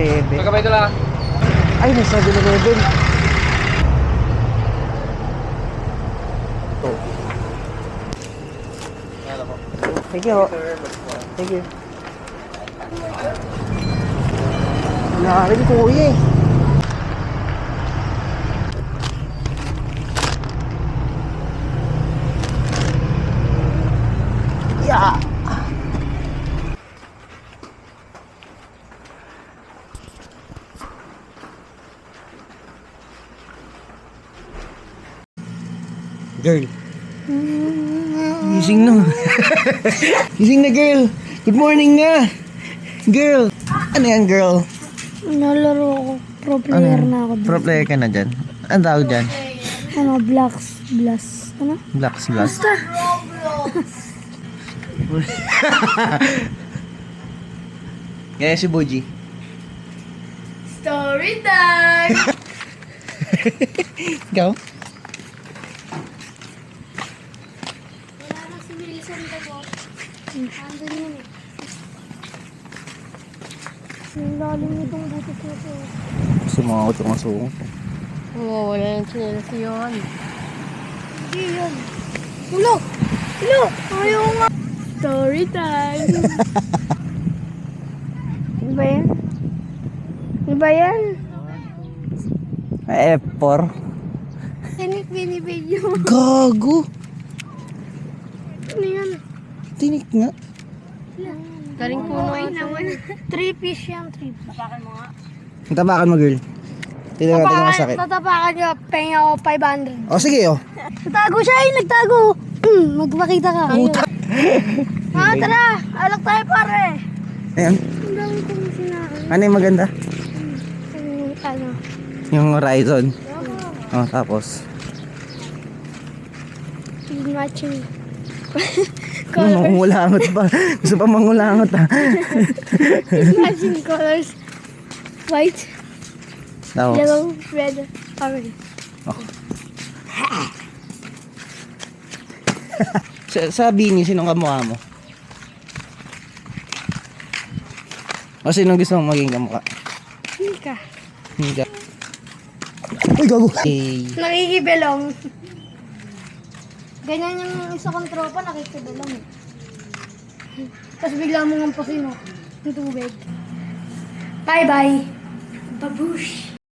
7-Eleven. Magkabay ito lang. Ay, may 7-Eleven. Thank you. Thank you. Wala rin kuya eh. Yeah. Girl. Gising na. Gising na, girl. Good morning nga. Girl. Ano yan, girl? Nalaro ako. Pro player na ako. Pro player ka na dyan. Ano tawag dyan? Ano, Blacks. Blast. Ano? Blacks Blast. Basta. Kaya si Boji. Story time! Ikaw? Wala na si Wilson ko. Andun yun eh. Ang lalim itong butos na ito. Gusto mo ako itong asukong. Oo, wala yung chinelas yun. Hindi yun. Ulo! Ulo! Ayaw nga! Story time! Ano ba yan? Ano ba yan? F4. Tinik binibidyo. Gago. Ano yan? Tinik nga. Galing puno naman. 3-piece yan, 3-piece. Tapakan mo nga. Tapakan mo, girl. Tignan natin kung masakit. Tatapakan nyo, penga ako 500. O, sige, oh. Nagtago siya eh, nagtago. Magpakita ka. Puta. Tara, alak tayo pare. Ayan. Ang dami kong sinabi. Ano yung maganda? Ano? Yung Horizon. Oh, tapos. Matching. Mangulangot pa. Gusto pa mangulangot, ha? Matching colors. White, Tapos. yellow, red, orange. Sa Bini, sinong kamukha mo? O sinong gusto mong maging kamukha? Hindi ka. Hindi ka. Uy, gago! Hey. Nakikibelong. Ganyan yung isa kong tropa, nakikibelong eh. Tapos bigla mo ng pasino. Yung tubig. Bye-bye. Babush.